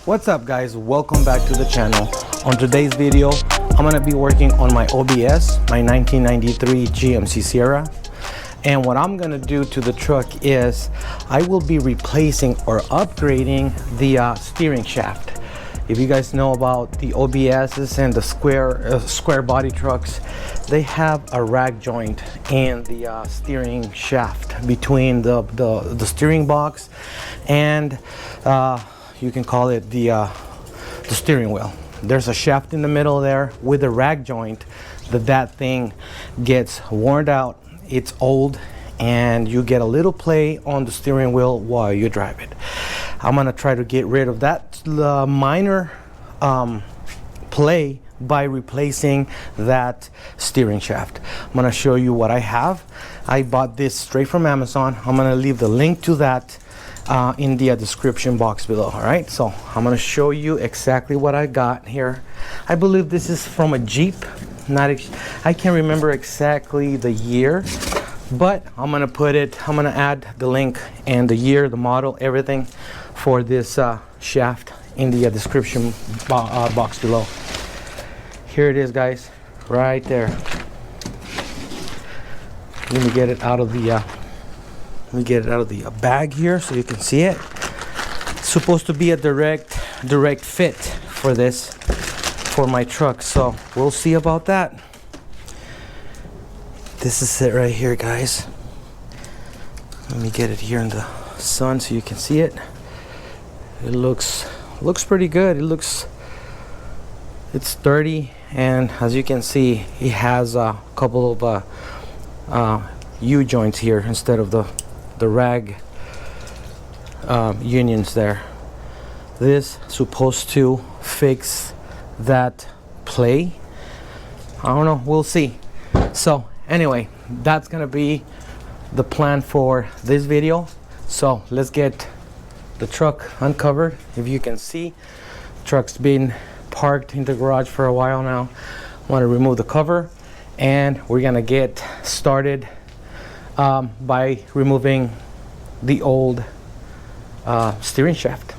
What's up guys, welcome back to the channel. On today's video I'm going to be working on my OBS, my 1993 GMC Sierra, and what I'm going to do to the truck is I will be replacing or upgrading the steering shaft. If you guys know about the OBSs and the square body trucks, they have a rack joint in the steering shaft between the steering box and you can call it the steering wheel. There's a shaft in the middle there with a rack joint that thing gets worn out, it's old, and you get a little play on the steering wheel while you drive it. I'm gonna try to get rid of that minor play by replacing that steering shaft. I'm gonna show you what I have. I bought this straight from Amazon. I'm gonna leave the link to that in the description box below. All right, so I'm gonna show you exactly what I got here. I believe this is from a Jeep. I can't remember exactly the year, but I'm gonna add the link and the year, the model, everything for this shaft in the description box below. Here it is, guys, right there. Let me get it out of the bag here so you can see it. It's supposed to be a direct fit for this, for my truck, so we'll see about that. This is it right here, guys. Let me get it here in the sun so you can see it. It looks pretty good. It's sturdy, and as you can see, it has a couple of U joints here instead of the rag unions there. This is supposed to fix that play. I don't know, we'll see. So anyway, that's gonna be the plan for this video. So let's get the truck uncovered. If you can see, the truck's been parked in the garage for a while now. I want to remove the cover, and we're gonna get started by removing the old steering shaft.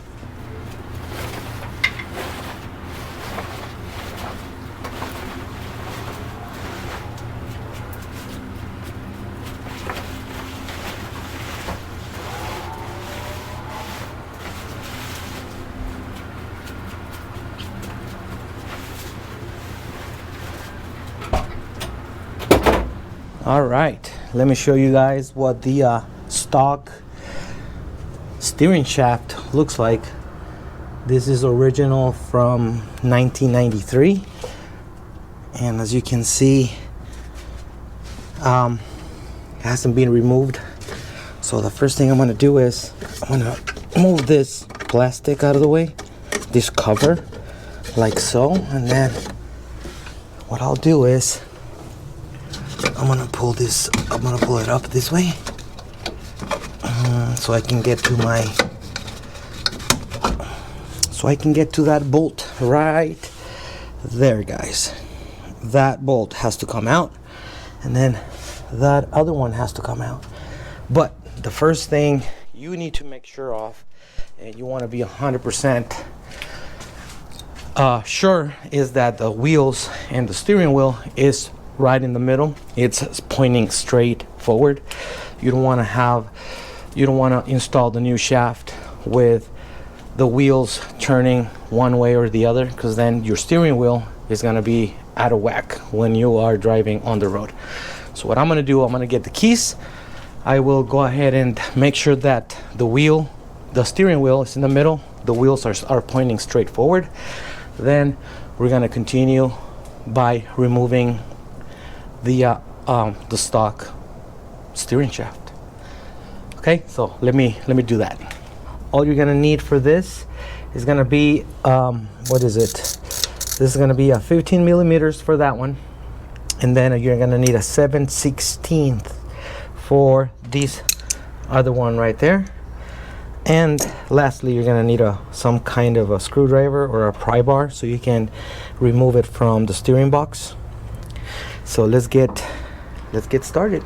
All right, let me show you guys what the stock steering shaft looks like. This is original from 1993, and as you can see, it hasn't been removed. So the first thing I'm gonna do is I'm gonna move this plastic out of the way, this cover, like so, and then what I'll do is I'm gonna pull it up this way so I can get to that bolt right there, guys. That bolt has to come out, and then that other one has to come out. But the first thing you need to make sure of, and you want to be 100% sure, is that the wheels and the steering wheel is right in the middle. It's pointing straight forward. You don't want to install the new shaft with the wheels turning one way or the other, because then your steering wheel is going to be out of whack when you are driving on the road. So what I'm going to do, I'm going to get the keys. I will go ahead and make sure that the steering wheel is in the middle, the wheels are pointing straight forward. Then we're going to continue by removing the stock steering shaft. Okay, so let me do that. All you're gonna need for this is gonna be what is it? This is gonna be a 15 millimeters for that one, and then you're gonna need a 7/16 for this other one right there. And lastly, you're gonna need some kind of a screwdriver or a pry bar so you can remove it from the steering box. So let's get started.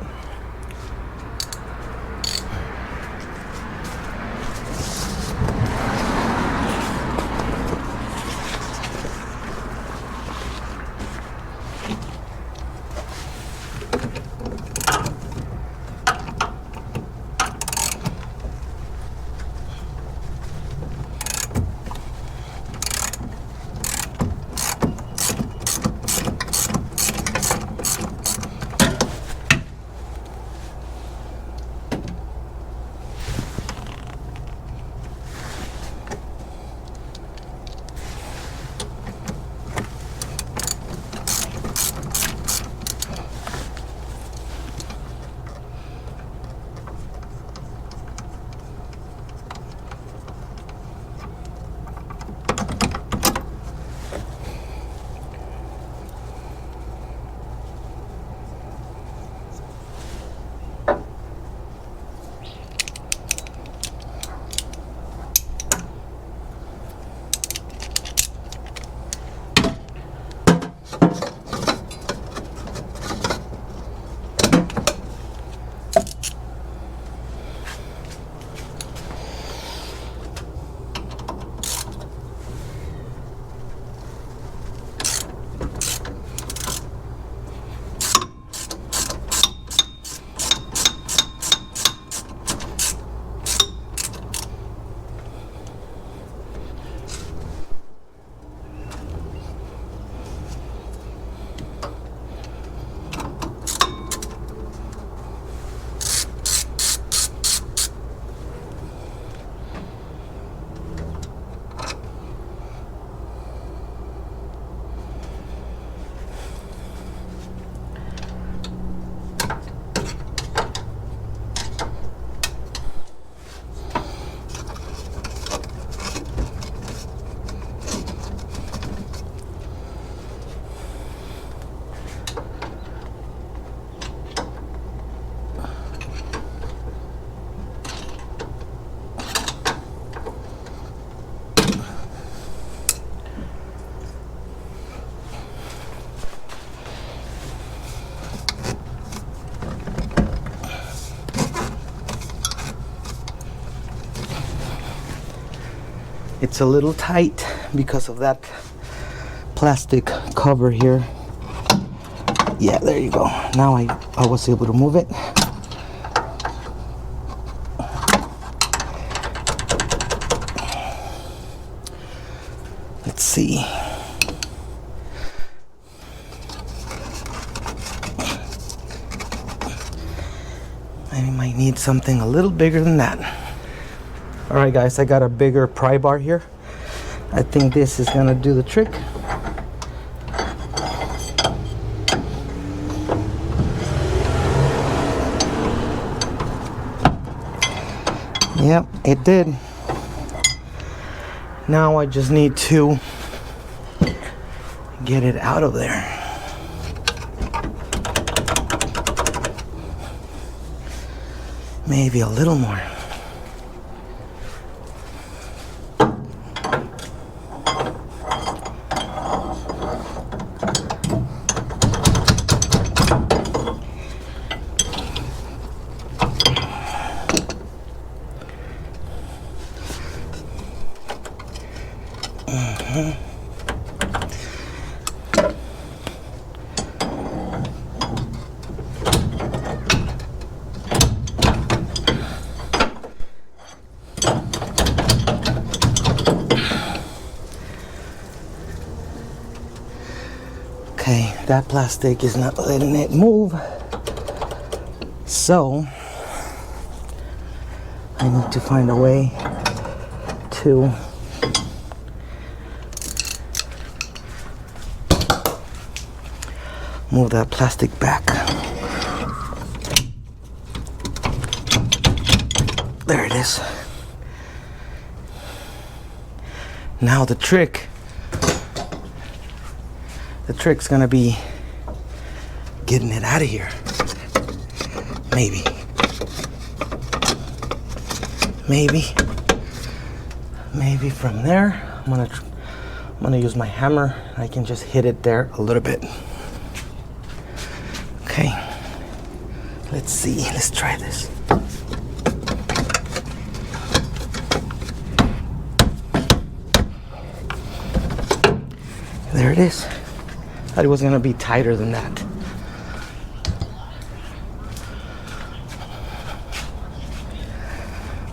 It's a little tight because of that plastic cover here. Yeah, there you go. Now I was able to move it. Let's see. I might need something a little bigger than that. All right, guys, I got a bigger pry bar here. I think this is gonna do the trick. Yep, it did. Now I just need to get it out of there. Maybe a little more. Okay, that plastic is not letting it move. So I need to find a way to move that plastic back. There it is. Now the trick's gonna be getting it out of here. Maybe from there. I'm gonna use my hammer. I can just hit it there a little bit. Okay, let's see. Let's try this. There it is. Thought it was gonna be tighter than that.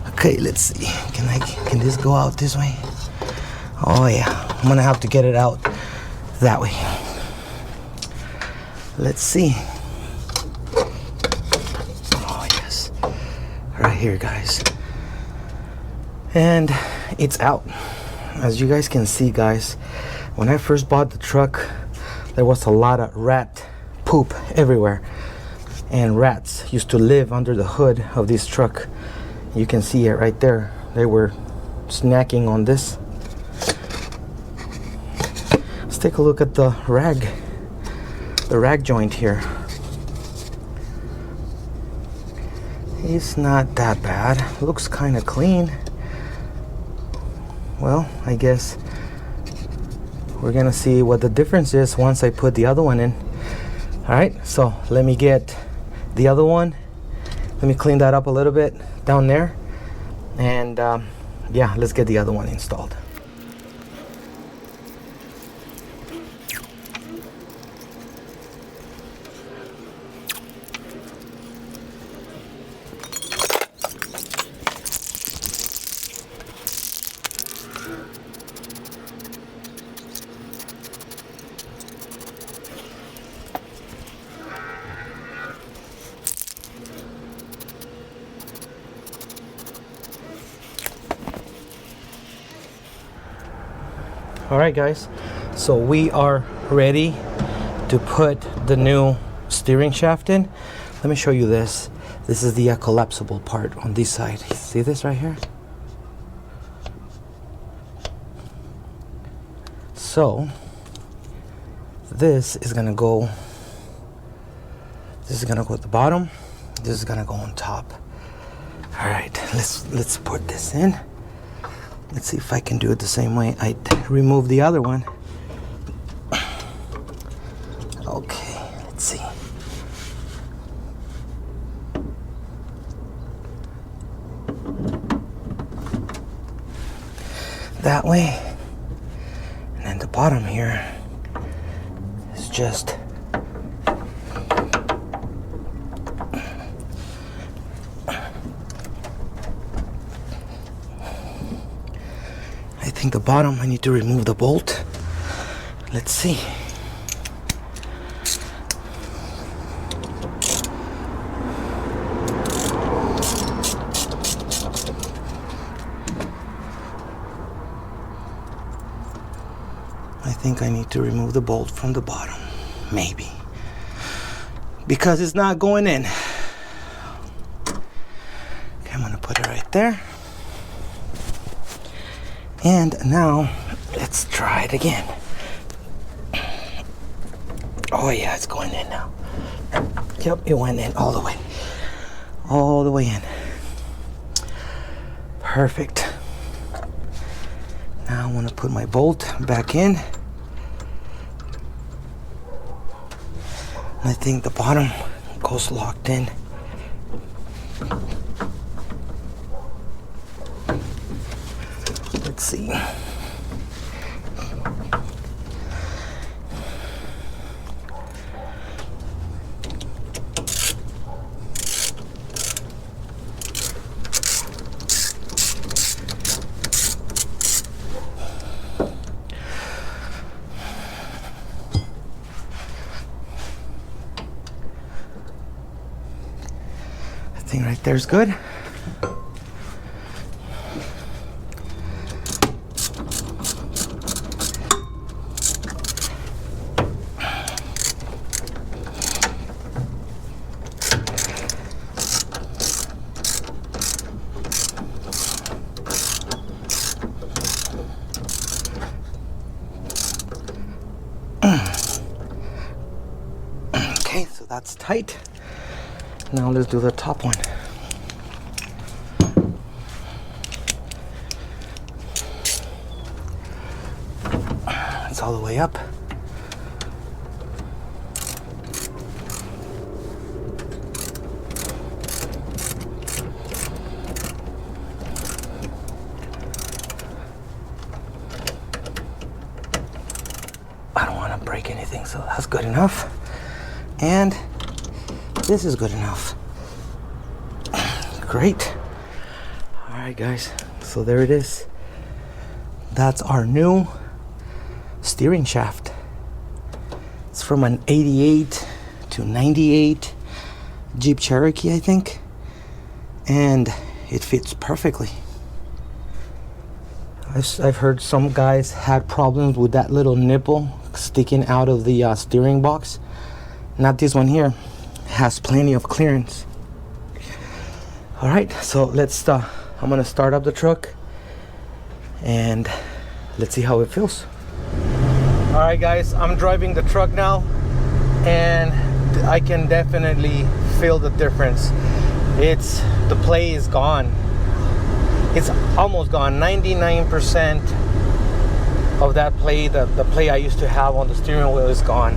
Okay, let's see. Can this go out this way? Oh yeah, I'm gonna have to get it out that way. Let's see. Oh yes, right here, guys. And it's out. As you guys can see, guys, when I first bought the truck, there was a lot of rat poop everywhere, and rats used to live under the hood of this truck. You can see it right there. They were snacking on this. Let's take a look at the rag joint here. It's not that bad. Looks kind of clean. Well, I guess we're gonna see what the difference is once I put the other one in. All right, so let me get the other one. Let me clean that up a little bit down there, and yeah, let's get the other one installed. All right, guys, so we are ready to put the new steering shaft in. Let me show you this. This is the collapsible part on this side. See this right here? So this is gonna go at the bottom. This is gonna go on top. All right, let's put this in. Let's see if I can do it the same way I removed the other one. Okay, let's see. that way, and then the bottom here is just I think the bottom I need to remove the bolt. Let's see. I think I need to remove the bolt from the bottom, maybe, because it's not going in. Okay, I'm gonna put it right there. And now let's try it again. Oh yeah, it's going in now. Yep, it went in all the way. All the way in. Perfect. Now I want to put my bolt back in. I think the bottom goes locked in. Let's see. I think right there's good. Okay, so that's tight. Now let's do the top one. It's all the way up. I don't want to break anything, so that's good enough. And this is good enough. Great. All right, guys. So there it is. That's our new steering shaft. It's from an 88 to 98 Jeep Cherokee, I think. And it fits perfectly. I've heard some guys had problems with that little nipple sticking out of the steering box. Not this one here. Has plenty of clearance. All right, so let's I'm gonna start up the truck and let's see how it feels. All right, guys, I'm driving the truck now and I can definitely feel the difference. The play is gone. It's almost gone. 99% of that play, the play I used to have on the steering wheel is gone.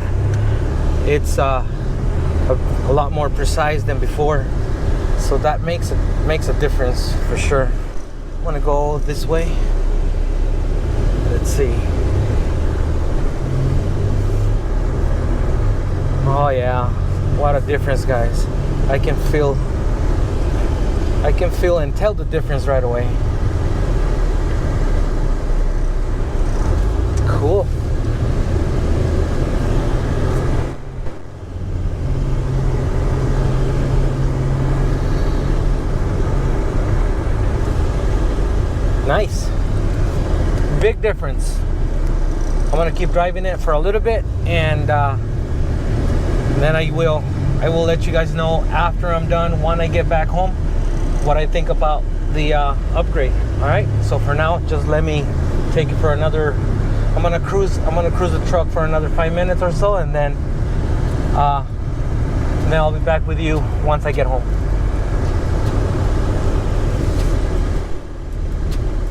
It's a lot more precise than before, so that makes a difference for sure. I'm gonna go this way. Let's see. Oh yeah, what a difference, guys. I can feel and tell the difference right away. Cool. Nice. Big difference. I'm gonna keep driving it for a little bit, and then I will let you guys know after I'm done, when I get back home, what I think about the upgrade. All right. So for now, just let me take it for another. I'm gonna cruise the truck for another 5 minutes or so, and then I'll be back with you once I get home.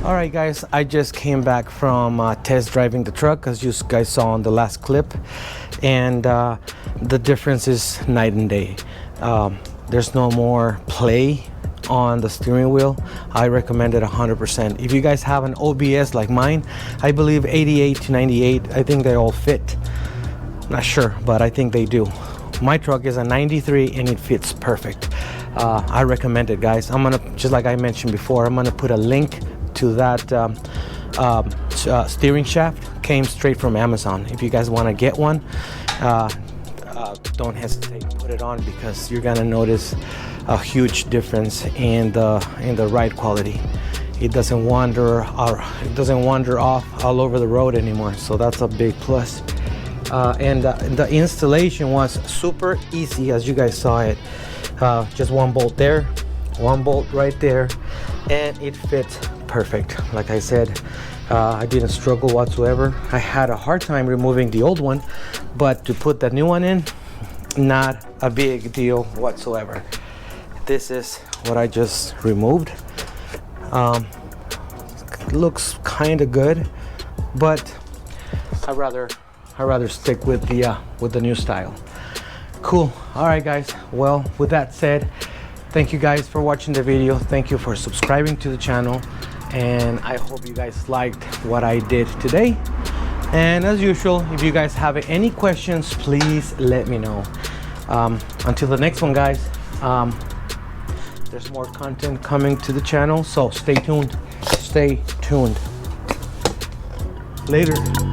All right, guys, I just came back from test driving the truck, as you guys saw on the last clip, and the difference is night and day. There's no more play on the steering wheel, I recommend it 100%. If you guys have an OBS like mine, I believe 88 to 98, I think they all fit. Not sure, but I think they do. My truck is a 93 and it fits perfect. I recommend it, guys. I'm gonna, just like I mentioned before, I'm gonna put a link to that steering shaft. Came straight from Amazon. If you guys want to get one, don't hesitate to put it on, because you're gonna notice a huge difference in the ride quality. It doesn't wander off all over the road anymore, so that's a big plus. And the installation was super easy, as you guys saw it. Just one bolt there, one bolt right there, and it fits perfect. Like I said, I didn't struggle whatsoever. I had a hard time removing the old one, but to put the new one in, not a big deal whatsoever. This is what I just removed. Looks kind of good, but I rather stick with the new style. Cool. All right, guys, well, with that said, thank you guys for watching the video. Thank you for subscribing to the channel, and I hope you guys liked what I did today. And as usual, if you guys have any questions, please let me know. Until the next one, guys, there's more content coming to the channel, so stay tuned. Later.